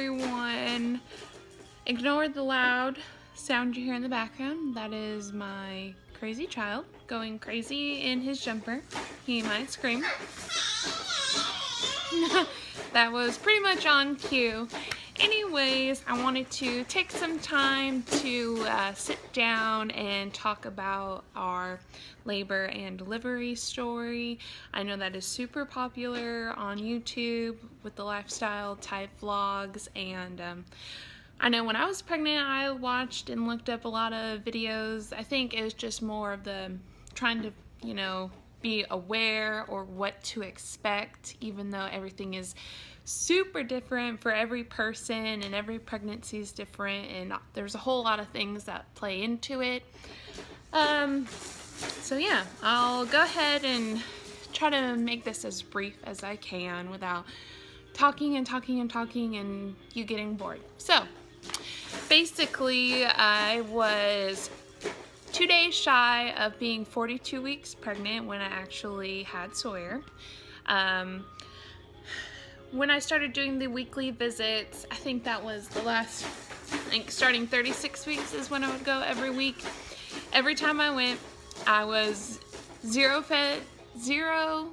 everyone. Ignore the loud sound you hear in the background. That is my crazy child going crazy in his jumper. He might scream. That was pretty much on cue. Anyways, I wanted to take some time to sit down and talk about our labor and delivery story. I know that is super popular on YouTube with the lifestyle type vlogs, and I know when I was pregnant I watched and looked up a lot of videos. I think it was just more of the trying to, you know, be aware or what to expect, even though everything is super different for every person and every pregnancy is different, and there's a whole lot of things that play into it. So yeah, I'll go ahead and try to make this as brief as I can without talking and talking and talking and you getting bored. So basically, I was 2 days shy of being 42 weeks pregnant when I actually had Sawyer. When I started doing the weekly visits, I think that was the last, starting 36 weeks is when I would go every week. Every time I went, I was zero fed, zero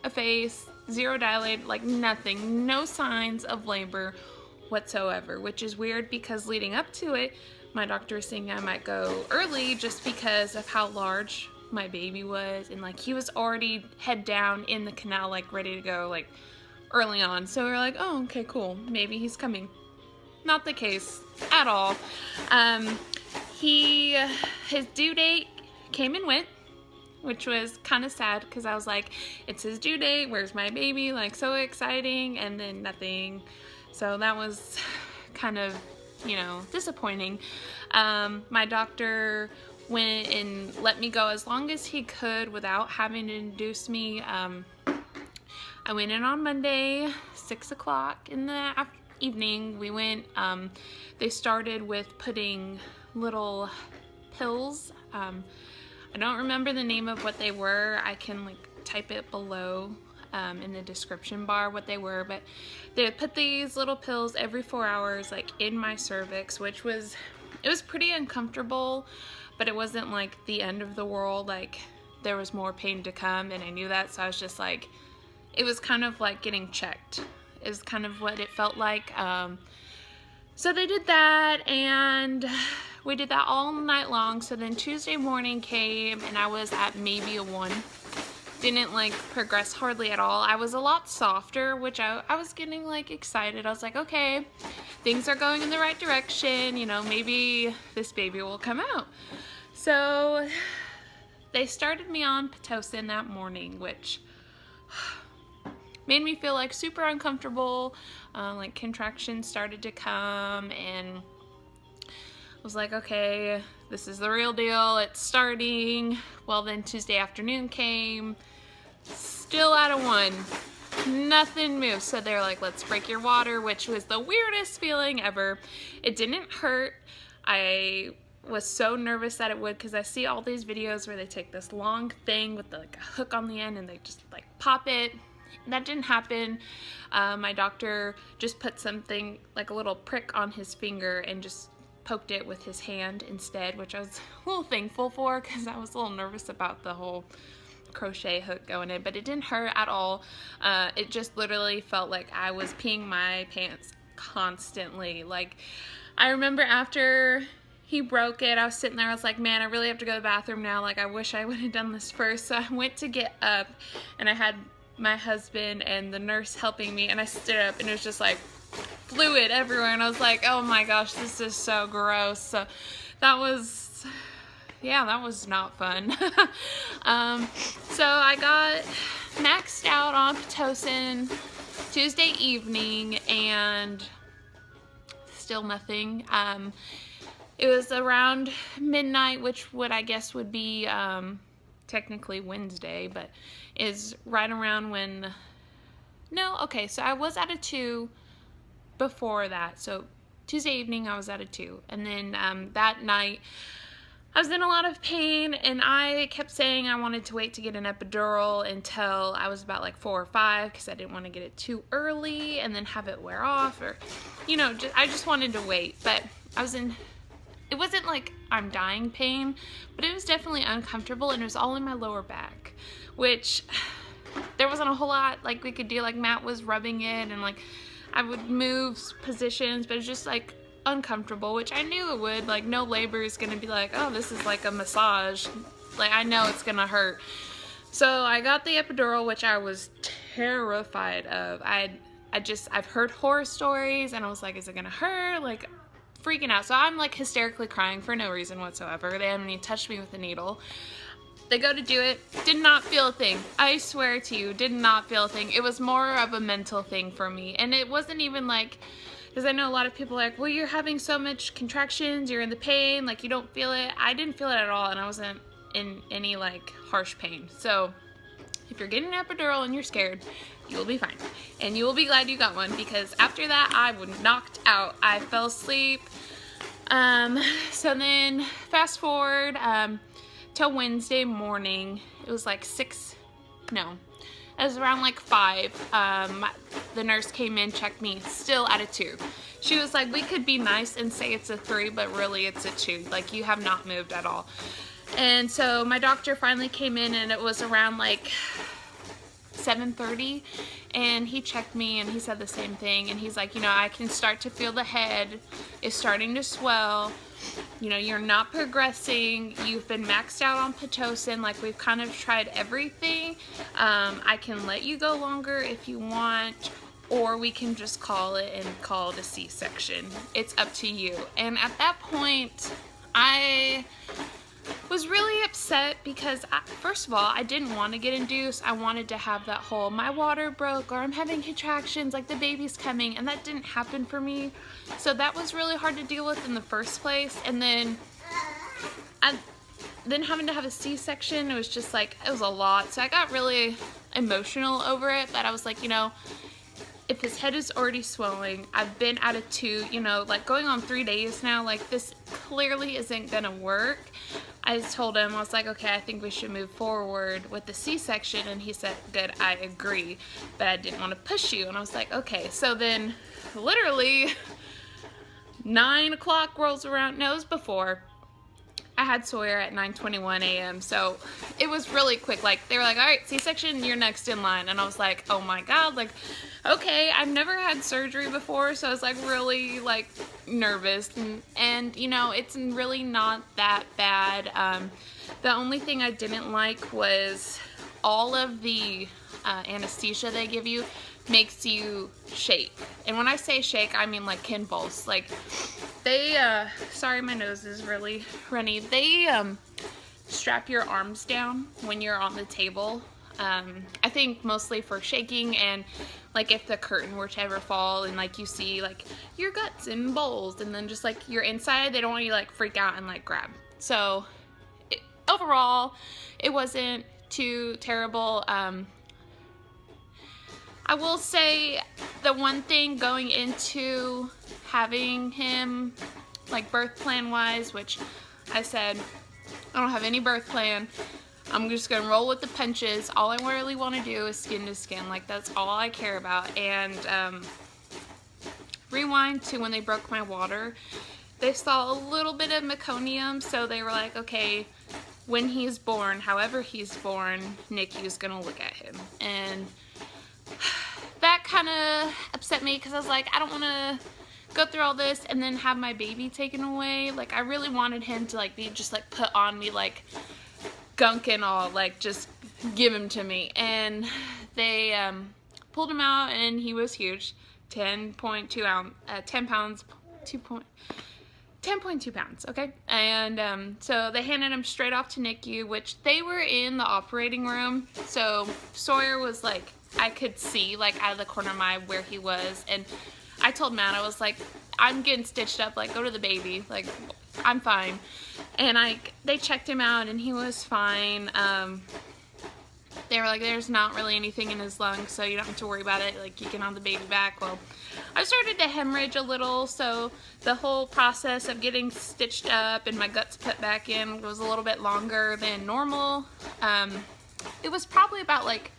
face, zero dilated, like nothing, no signs of labor whatsoever, which is weird because leading up to it, my doctor was saying I might go early just because of how large my baby was, and like he was already head down in the canal, like ready to go, like early on. So we were like, oh, okay, cool, maybe he's coming. Not the case at all. His due date came and went, which was kind of sad because I was like, it's his due date, where's my baby, like so exciting, and then nothing. So that was kind of, you know, disappointing. My doctor went and let me go as long as he could without having to induce me. I went in on Monday, 6 o'clock in the evening. We went, they started with putting little pills. I don't remember the name of what they were. I can like type it below in the description bar what they were, but they put these little pills every 4 hours like in my cervix, which was, it was pretty uncomfortable, but it wasn't like the end of the world. Like there was more pain to come, and I knew that, so I was just like, it was kind of like getting checked is kind of what it felt like. So they did that, and we did that all night long. So then Tuesday morning came and I was at maybe a 1. Didn't like progress hardly at all. I was a lot softer, which I was getting like excited. I was like, okay, things are going in the right direction, you know, maybe this baby will come out. So they started me on Pitocin that morning, which made me feel like super uncomfortable. Like contractions started to come, and I was like, okay, this is the real deal, it's starting. Well, then Tuesday afternoon came, still at a 1, nothing moved. So they're like, let's break your water, which was the weirdest feeling ever. It didn't hurt. I was so nervous that it would, because I see all these videos where they take this long thing with like a hook on the end and they just like pop it. That didn't happen. My doctor just put something like a little prick on his finger and just poked it with his hand instead, which I was a little thankful for because I was a little nervous about the whole crochet hook going in, but it didn't hurt at all. It just literally felt like I was peeing my pants constantly. Like I remember after he broke it, I was sitting there, I was like, man, I really have to go to the bathroom now. Like I wish I would have done this first. So I went to get up, and I had my husband and the nurse helping me, and I stood up and it was just like fluid everywhere, and I was like, oh my gosh, this is so gross. So that was, yeah, that was not fun. So I got maxed out on Pitocin Tuesday evening and still nothing. It was around midnight, which would, I guess, would be technically Wednesday, but is right around when, no, okay, so I was at a 2 before that. So Tuesday evening I was at a 2, and then that night I was in a lot of pain, and I kept saying I wanted to wait to get an epidural until I was about like 4 or 5 because I didn't want to get it too early and then have it wear off, or, you know, I just wanted to wait. But it wasn't like I'm dying pain, but it was definitely uncomfortable, and it was all in my lower back, which there wasn't a whole lot like we could do. Like Matt was rubbing it, and like I would move positions, but it was just like uncomfortable, which I knew it would. Like, no labor is gonna be like, oh, this is like a massage. Like, I know it's gonna hurt. So I got the epidural, which I was terrified of. I've heard horror stories, and I was like, is it gonna hurt? Like, freaking out. So I'm like hysterically crying for no reason whatsoever. They haven't even touched me with a needle. They go to do it, did not feel a thing. I swear to you, did not feel a thing. It was more of a mental thing for me, and it wasn't even like, because I know a lot of people are like, well, you're having so much contractions, you're in the pain, like you don't feel it. I didn't feel it at all, and I wasn't in any like harsh pain. So if you're getting an epidural and you're scared, you will be fine. And you will be glad you got one, because after that, I was knocked out. I fell asleep. So then fast forward till Wednesday morning. It was like it was around like 5. The nurse came in, checked me, still at a 2. She was like, we could be nice and say it's a 3, but really it's a 2. Like, you have not moved at all. And so my doctor finally came in, and it was around like 7:30, and he checked me, and he said the same thing. And he's like, you know, I can start to feel the head is starting to swell. You know, you're not progressing. You've been maxed out on Pitocin. Like, we've kind of tried everything. I can let you go longer if you want, or we can just call it a C-section. It's up to you. And at that point, I was really upset because, first of all, I didn't want to get induced. I wanted to have that whole, my water broke, or I'm having contractions, like the baby's coming, and that didn't happen for me. So that was really hard to deal with in the first place. And then having to have a C-section, it was just like, it was a lot. So I got really emotional over it, but I was like, you know, if his head is already swelling, I've been at a 2, you know, like going on 3 days now, like this clearly isn't gonna work. I just told him, I was like, okay, I think we should move forward with the C-section, and he said, good, I agree, but I didn't want to push you. And I was like, okay. So then literally 9 o'clock rolls around. No, it was before. I had Sawyer at 9:21 a.m. So it was really quick. Like, they were like, all right, C-section, you're next in line. And I was like, oh my God, like, okay, I've never had surgery before, so I was like really like nervous, and you know, it's really not that bad. The only thing I didn't like was all of the anesthesia they give you makes you shake. And when I say shake, I mean like convulse. Like, they sorry, my nose is really runny. They strap your arms down when you're on the table. I think mostly for shaking, and like if the curtain were to ever fall and like you see like your guts and bowls, and then just like your inside, they don't want you to like freak out and like grab. So overall, it wasn't too terrible. I will say the one thing going into having him, like birth plan wise, which I said, I don't have any birth plan. I'm just gonna roll with the punches. All I really want to do is skin to skin. Like, that's all I care about. And rewind to when they broke my water. They saw a little bit of meconium, so they were like, okay, when he's born, however he's born, NICU's gonna look at him. And that kind of upset me, because I was like, I don't want to go through all this and then have my baby taken away. Like, I really wanted him to like be just like put on me like gunk and all, like just give him to me. And they pulled him out, and he was huge, 10.2 ounce, 10 pounds, 10.2 pounds, okay? And so they handed him straight off to NICU, which they were in the operating room. So Sawyer was like, I could see like out of the corner of my eye where he was. And I told Matt, I was like, I'm getting stitched up, like go to the baby, like I'm fine. And they checked him out, and he was fine. they were like, there's not really anything in his lungs, so you don't have to worry about it, like you can have the baby back. Well, I started to hemorrhage a little, so the whole process of getting stitched up and my guts put back in was a little bit longer than normal. It was probably about like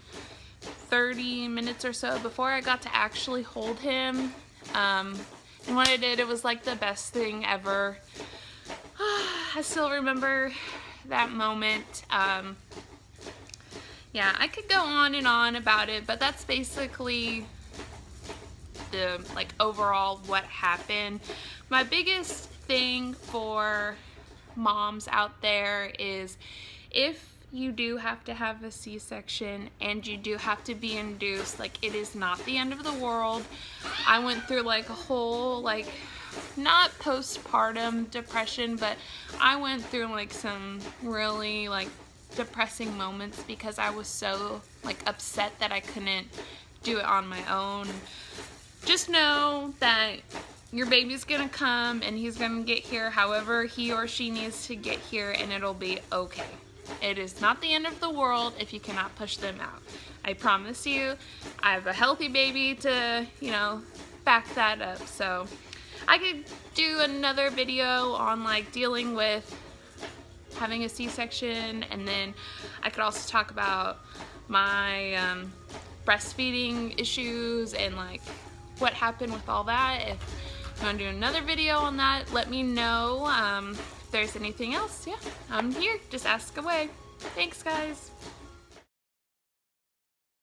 30 minutes or so before I got to actually hold him. And when I did, it was like the best thing ever. I still remember that moment. Yeah, I could go on and on about it, but that's basically the like overall what happened. My biggest thing for moms out there is, if you do have to have a C-section and you do have to be induced, like, it is not the end of the world. I went through like a whole, like, not postpartum depression, but I went through like some really like depressing moments because I was so like upset that I couldn't do it on my own. Just know that your baby's gonna come and he's gonna get here however he or she needs to get here, and it'll be okay. It is not the end of the world if you cannot push them out. I promise you. I have a healthy baby to, you know, back that up. So I could do another video on like dealing with having a C-section, and then I could also talk about my breastfeeding issues and like what happened with all that. If you want to do another video on that, let me know. If there's anything else, yeah, I'm here. Just ask away. Thanks, guys.